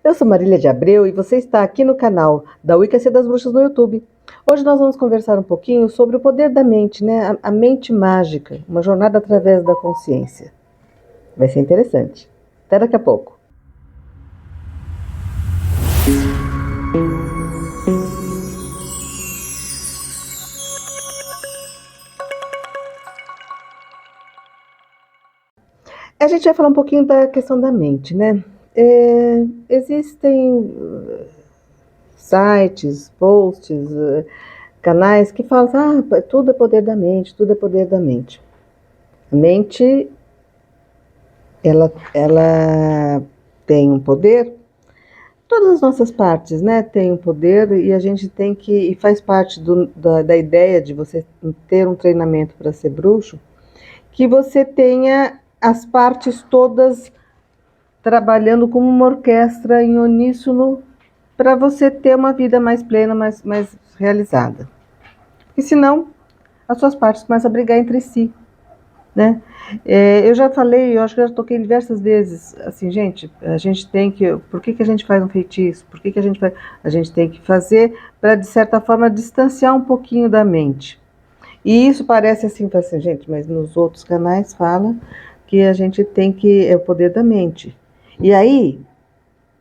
Eu sou Marília de Abreu e você está aqui no canal da Wicca das Bruxas no YouTube. Hoje nós vamos conversar um pouquinho sobre o poder da mente, né? A mente mágica, uma jornada através da consciência. Vai ser interessante. Até daqui a pouco. A gente vai falar um pouquinho da questão da mente, né? Existem sites, posts, canais que falam, tudo é poder da mente, tudo é poder da mente. A mente, ela tem um poder, todas as nossas partes, né, têm um poder e a gente tem que, e faz parte da ideia de você ter um treinamento para ser bruxo, que você tenha as partes todas trabalhando como uma orquestra em uníssono para você ter uma vida mais plena, mais realizada. Porque senão as suas partes começam a brigar entre si, né? Eu já falei, eu acho que eu já toquei diversas vezes, assim, gente, a gente tem que, por que a gente faz um feitiço? Por que a gente faz? A gente tem que fazer para, de certa forma, distanciar um pouquinho da mente. E isso parece assim, gente, mas nos outros canais fala que a gente tem que, é o poder da mente. E aí,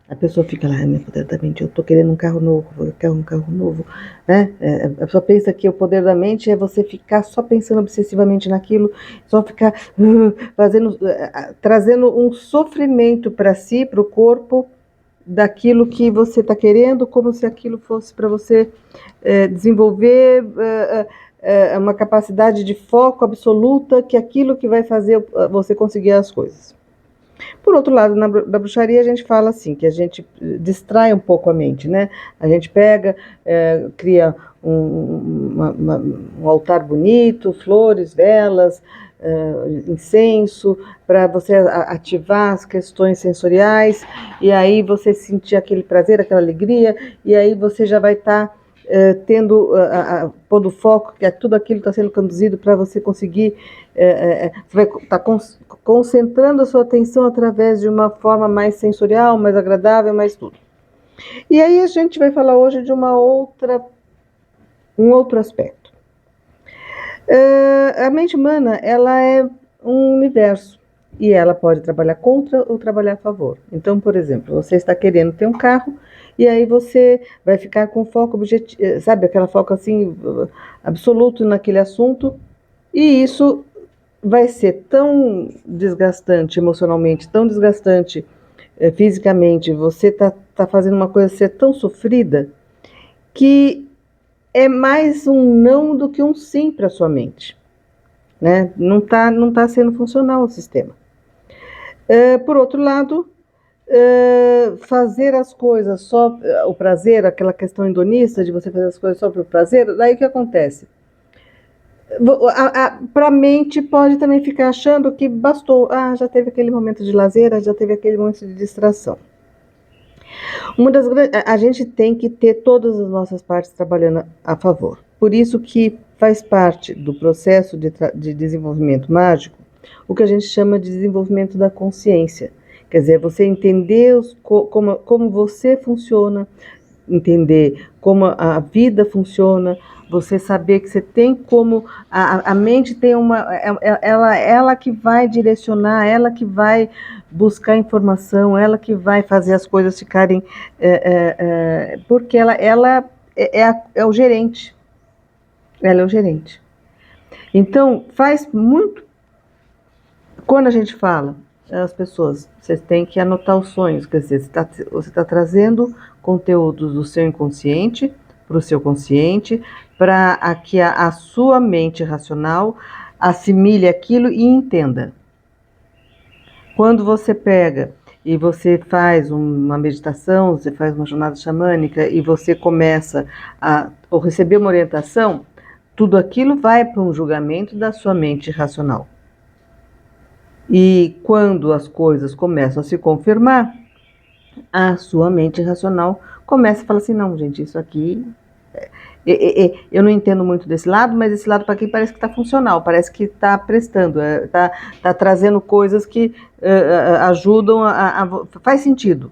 a pessoa fica lá, meu poder da mente, eu tô querendo um carro novo, eu quero um carro novo, né? A pessoa pensa que o poder da mente é você ficar só pensando obsessivamente naquilo, só ficar trazendo um sofrimento para si, para o corpo, daquilo que você está querendo, como se aquilo fosse para você desenvolver uma capacidade de foco absoluta, que aquilo que vai fazer você conseguir as coisas. Por outro lado, na bruxaria a gente fala assim, que a gente distrai um pouco a mente, né? A gente pega, cria um altar bonito, flores, velas, incenso, para você ativar as questões sensoriais, e aí você sentir aquele prazer, aquela alegria, e aí você já vai estar pondo foco, que tudo aquilo está sendo conduzido para você conseguir, você vai estar concentrando a sua atenção através de uma forma mais sensorial, mais agradável, mais tudo. E aí a gente vai falar hoje de um outro aspecto. A mente humana, ela é um universo e ela pode trabalhar contra ou trabalhar a favor. Então, por exemplo, você está querendo ter um carro e aí você vai ficar com foco objetivo, sabe, aquela foco assim absoluto naquele assunto, e isso vai ser tão desgastante emocionalmente, tão desgastante fisicamente, você tá fazendo uma coisa ser tão sofrida, que é mais um não do que um sim para sua mente, né? Não tá sendo funcional o sistema. Por outro lado, fazer as coisas só, o prazer, aquela questão hedonista de você fazer as coisas só por prazer, daí o que acontece? Para a mente pode também ficar achando que bastou, já teve aquele momento de lazer, já teve aquele momento de distração. A gente tem que ter todas as nossas partes trabalhando a favor. Por isso que faz parte do processo de desenvolvimento mágico o que a gente chama de desenvolvimento da consciência. Quer dizer, você entender como você funciona, entender como a vida funciona, você saber que você tem como, a mente tem ela que vai direcionar, ela que vai buscar informação, ela que vai fazer as coisas ficarem, porque ela é o gerente, ela é o gerente. Então, faz muito, quando a gente fala, as pessoas, você tem que anotar os sonhos, quer dizer, você está trazendo conteúdos do seu inconsciente para o seu consciente, para que a sua mente racional assimile aquilo e entenda. Quando você pega e você faz uma meditação, você faz uma jornada xamânica e você começa a receber uma orientação, tudo aquilo vai para um julgamento da sua mente racional. E quando as coisas começam a se confirmar, a sua mente racional começa a falar assim, não, gente, isso aqui, eu não entendo muito desse lado, mas esse lado para aqui parece que está funcional, parece que está prestando, está trazendo coisas que ajudam faz sentido,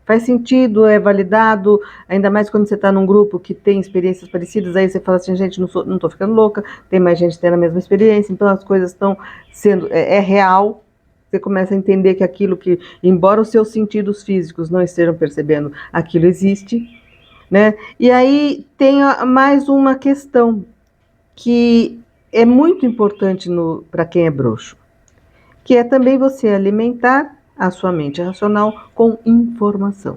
faz sentido, é validado, ainda mais quando você está num grupo que tem experiências parecidas, aí você fala assim, gente, não estou ficando louca, tem mais gente tendo a mesma experiência, então as coisas estão sendo, é real, você começa a entender que aquilo que, embora os seus sentidos físicos não estejam percebendo, aquilo existe, né? E aí tem mais uma questão que é muito importante para quem é bruxo, que é também você alimentar a sua mente racional com informação.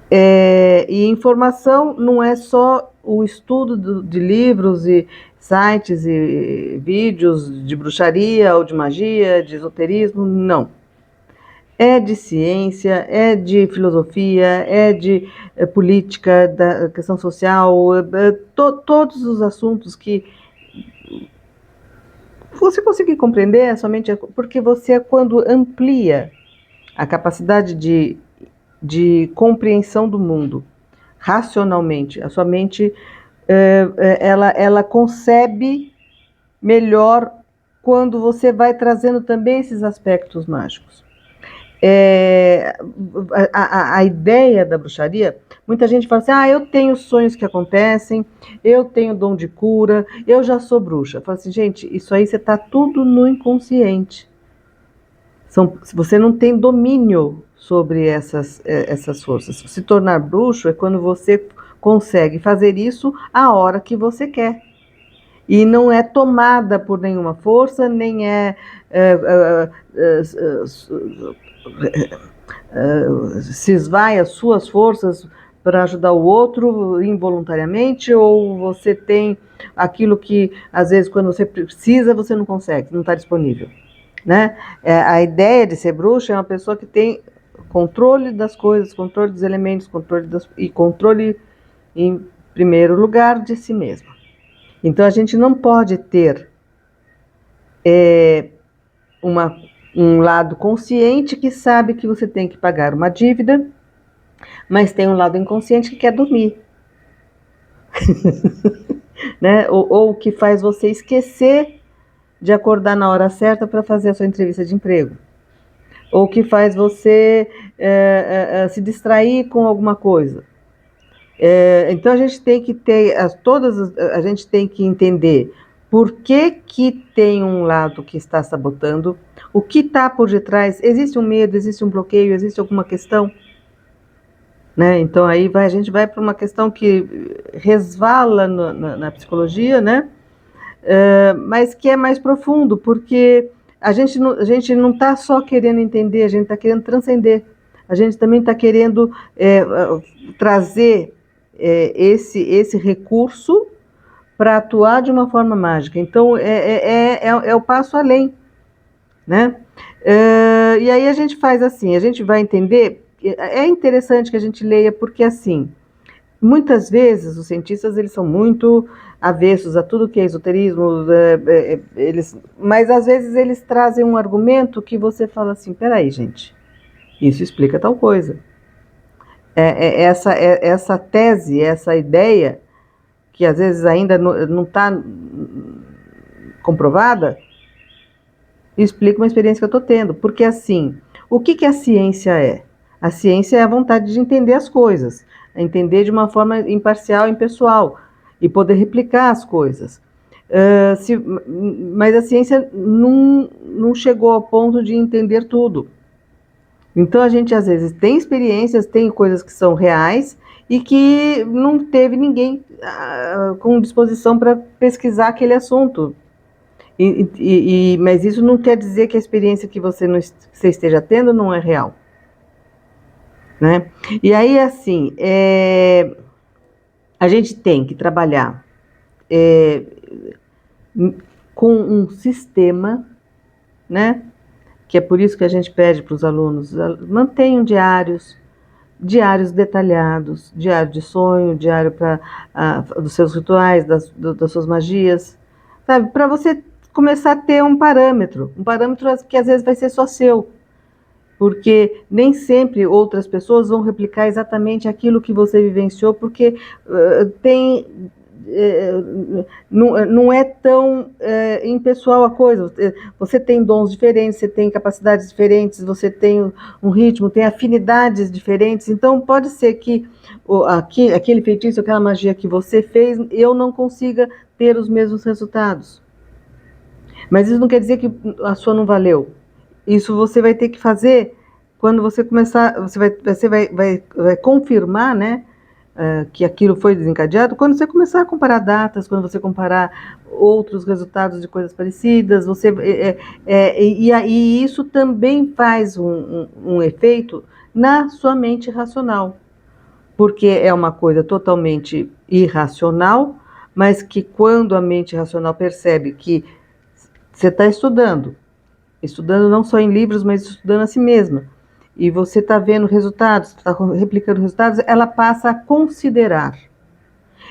E informação não é só o estudo de livros e sites e vídeos de bruxaria ou de magia, de esoterismo, não. É de ciência, é de filosofia, é de política, da questão social, todos os assuntos que você conseguir compreender, somente porque você, quando amplia a capacidade de compreensão do mundo racionalmente, a sua mente ela concebe melhor quando você vai trazendo também esses aspectos mágicos. A ideia da bruxaria, muita gente fala assim, eu tenho sonhos que acontecem, eu tenho dom de cura, eu já sou bruxa. Fala assim, gente, isso aí você está tudo no inconsciente. Você não tem domínio sobre essas forças. Se tornar bruxo é quando você consegue fazer isso a hora que você quer. E não é tomada por nenhuma força, nem se esvai as suas forças para ajudar o outro involuntariamente, ou você tem aquilo que, às vezes, quando você precisa, você não consegue, não está disponível. Né? A ideia de ser bruxa é uma pessoa que tem controle das coisas, controle dos elementos, e controle, em primeiro lugar, de si mesma. Então, a gente não pode ter um lado consciente que sabe que você tem que pagar uma dívida, mas tem um lado inconsciente que quer dormir. Né? Ou que faz você esquecer de acordar na hora certa para fazer a sua entrevista de emprego. Ou que faz você se distrair com alguma coisa. Então a gente tem que ter a gente tem que entender por que tem um lado que está sabotando, o que está por detrás, existe um medo, existe um bloqueio, existe alguma questão, né? Então aí a gente vai para uma questão que resvala na psicologia, né? Mas que é mais profundo, porque a gente não está só querendo entender, a gente está querendo transcender. A gente também está querendo trazer esse recurso para atuar de uma forma mágica. Então, é o passo além, né? E aí a gente faz assim, a gente vai entender, é interessante que a gente leia, porque assim, muitas vezes os cientistas eles são muito avessos a tudo que é esoterismo, mas às vezes eles trazem um argumento que você fala assim, peraí gente, isso explica tal coisa. Essa tese, essa ideia, que às vezes ainda não está comprovada, explica uma experiência que eu estou tendo. Porque assim, o que a ciência é? A ciência é a vontade de entender as coisas, entender de uma forma imparcial e impessoal, e poder replicar as coisas. Mas a ciência não chegou ao ponto de entender tudo. Então a gente às vezes tem experiências, tem coisas que são reais e que não teve ninguém com disposição para pesquisar aquele assunto. Mas isso não quer dizer que a experiência que você esteja tendo não é real. Né? E aí, assim, a gente tem que trabalhar com um sistema, né? Que é por isso que a gente pede para os alunos, mantenham diários detalhados, diário de sonho, diário dos seus rituais, das suas magias, sabe? Para você começar a ter um parâmetro que às vezes vai ser só seu, porque nem sempre outras pessoas vão replicar exatamente aquilo que você vivenciou, porque tem não é tão impessoal a coisa. Você tem dons diferentes, você tem capacidades diferentes, você tem um ritmo, tem afinidades diferentes. Então, pode ser que aquele feitiço, aquela magia que você fez, eu não consiga ter os mesmos resultados. Mas isso não quer dizer que a sua não valeu. Isso você vai ter que fazer quando você começar, você vai confirmar, né, que aquilo foi desencadeado, quando você começar a comparar datas, quando você comparar outros resultados de coisas parecidas, e isso também faz um efeito na sua mente racional, porque é uma coisa totalmente irracional, mas que quando a mente racional percebe que você está estudando não só em livros, mas estudando a si mesma, e você está vendo resultados, está replicando resultados, ela passa a considerar.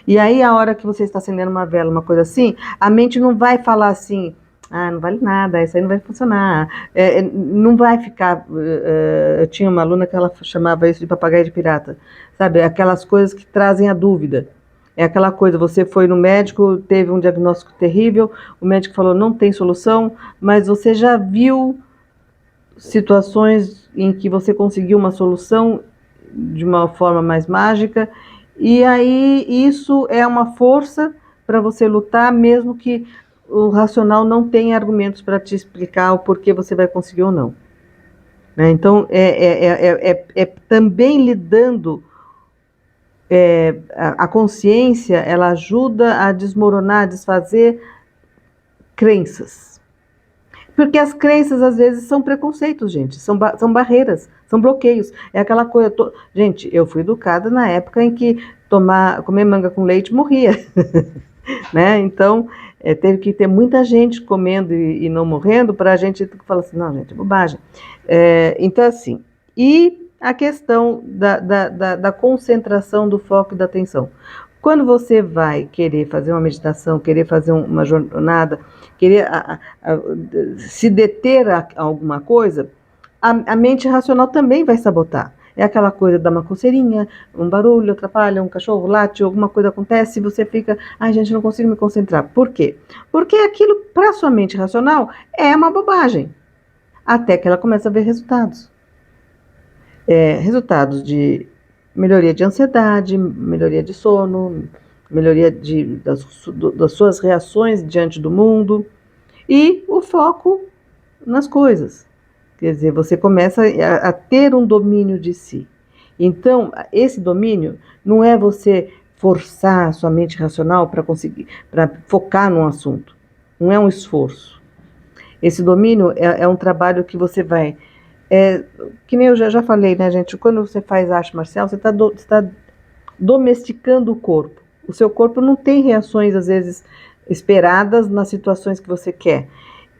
E aí, a hora que você está acendendo uma vela, uma coisa assim, a mente não vai falar assim, não vale nada, isso aí não vai funcionar. Não vai ficar. Eu tinha uma aluna que ela chamava isso de papagaio de pirata, sabe? Aquelas coisas que trazem a dúvida. É aquela coisa, você foi no médico, teve um diagnóstico terrível, o médico falou não tem solução, mas você já viu situações em que você conseguiu uma solução de uma forma mais mágica, e aí isso é uma força para você lutar, mesmo que o racional não tenha argumentos para te explicar o porquê você vai conseguir ou não. Né? Então, é também lidando, a consciência, ela ajuda a desmoronar, a desfazer crenças. Porque as crenças, às vezes, são preconceitos, gente. São barreiras, são bloqueios. É aquela coisa... Gente, eu fui educada na época em que comer manga com leite morria. Né? Então, teve que ter muita gente comendo e não morrendo para a gente falar assim, não, gente, é bobagem. Então, assim... E a questão da concentração, do foco e da atenção. Quando você vai querer fazer uma meditação, querer fazer uma jornada, querer se deter a alguma coisa, a mente racional também vai sabotar. É aquela coisa, dá uma coceirinha, um barulho atrapalha, um cachorro late, alguma coisa acontece e você fica, gente, não consigo me concentrar. Por quê? Porque aquilo, para a sua mente racional, é uma bobagem. Até que ela começa a ver resultados. Resultados de melhoria de ansiedade, melhoria de sono, melhoria das suas reações diante do mundo e o foco nas coisas. Quer dizer, você começa a ter um domínio de si. Então, esse domínio não é você forçar a sua mente racional para focar num assunto. Não é um esforço. Esse domínio é um trabalho que você vai... que nem eu já falei, né, gente? Quando você faz arte marcial, você está domesticando o corpo. O seu corpo não tem reações, às vezes, esperadas nas situações que você quer.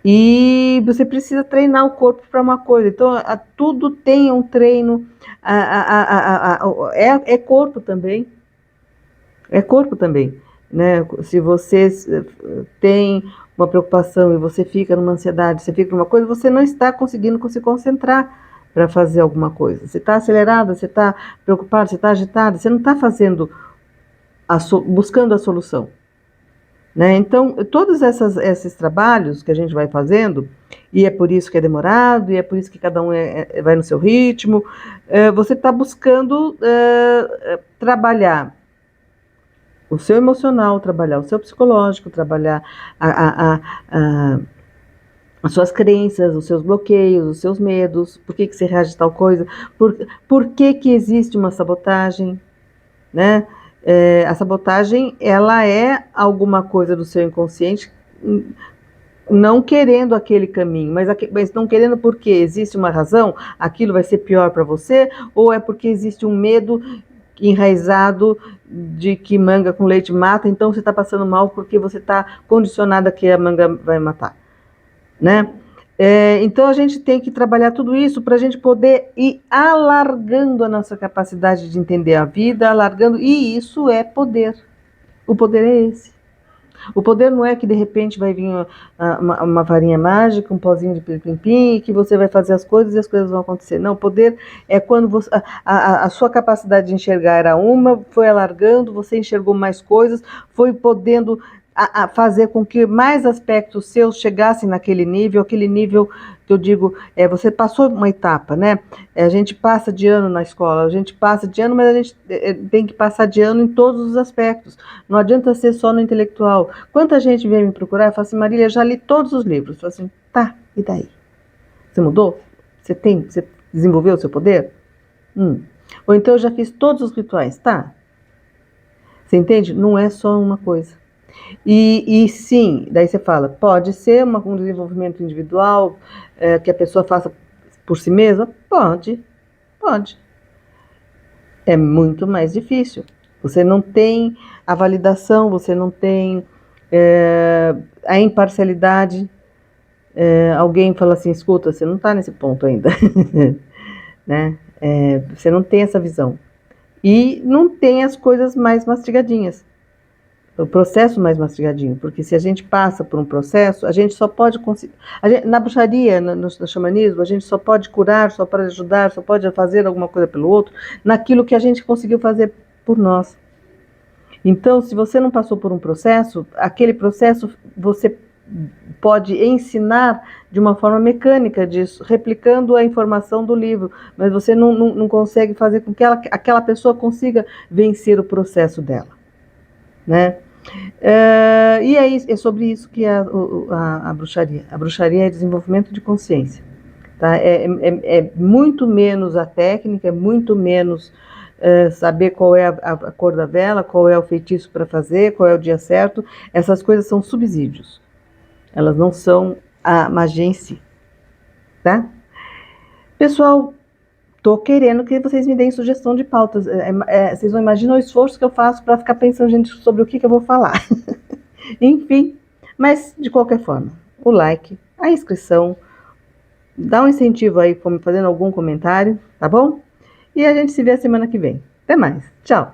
E você precisa treinar o corpo para uma coisa. Então, tudo tem um treino. É corpo também. É corpo também. Né? Se você tem uma preocupação e você fica numa ansiedade, você fica numa coisa, você não está conseguindo se concentrar para fazer alguma coisa. Você está acelerada, você está preocupada, você está agitada, você não está fazendo, buscando a solução. Né? Então, todos esses trabalhos que a gente vai fazendo, e é por isso que é demorado, e é por isso que cada um vai no seu ritmo, você está buscando trabalhar o seu emocional, trabalhar o seu psicológico, trabalhar as suas crenças, os seus bloqueios, os seus medos, por que você reage a tal coisa, por que existe uma sabotagem, né? A sabotagem, ela é alguma coisa do seu inconsciente não querendo aquele caminho, mas não querendo porque existe uma razão, aquilo vai ser pior para você, ou é porque existe um medo enraizado de que manga com leite mata, então você está passando mal porque você está condicionada que a manga vai matar, né? Então a gente tem que trabalhar tudo isso para a gente poder ir alargando a nossa capacidade de entender a vida, alargando, e isso é poder. O poder é esse. O poder não é que de repente vai vir uma varinha mágica, um pozinho de pim-pim-pim, e que você vai fazer as coisas e as coisas vão acontecer. Não, o poder é quando você, a sua capacidade de enxergar era uma, foi alargando, você enxergou mais coisas, foi podendo fazer com que mais aspectos seus chegassem naquele nível, aquele nível que eu digo, você passou uma etapa, né? A gente passa de ano na escola, a gente passa de ano, mas a gente tem que passar de ano em todos os aspectos. Não adianta ser só no intelectual. Quanta gente vem me procurar e fala assim, Marília, já li todos os livros. Eu falo assim, tá, e daí? Você mudou? Você desenvolveu o seu poder? Ou então eu já fiz todos os rituais, tá? Você entende? Não é só uma coisa. E sim, daí você fala, pode ser um desenvolvimento individual, que a pessoa faça por si mesma? Pode. É muito mais difícil. Você não tem a validação, você não tem a imparcialidade. Alguém fala assim, escuta, você não está nesse ponto ainda. Né? Você não tem essa visão. E não tem as coisas mais mastigadinhas. O processo mais mastigadinho, porque se a gente passa por um processo, a gente só pode conseguir. Na bruxaria, no xamanismo, a gente só pode curar, só pode ajudar, só pode fazer alguma coisa pelo outro, naquilo que a gente conseguiu fazer por nós. Então, se você não passou por um processo, aquele processo você pode ensinar de uma forma mecânica disso, replicando a informação do livro, mas você não consegue fazer com que aquela pessoa consiga vencer o processo dela, né? E é sobre isso que é a bruxaria. A bruxaria é desenvolvimento de consciência. Tá? É muito menos a técnica, é muito menos saber qual é a cor da vela, qual é o feitiço para fazer, qual é o dia certo. Essas coisas são subsídios. Elas não são a magia em si. Tá? Pessoal, tô querendo que vocês me deem sugestão de pautas. Vocês não imaginam o esforço que eu faço para ficar pensando, gente, sobre o que eu vou falar. Enfim, mas de qualquer forma, o like, a inscrição, dá um incentivo aí fazendo algum comentário, tá bom? E a gente se vê a semana que vem. Até mais. Tchau!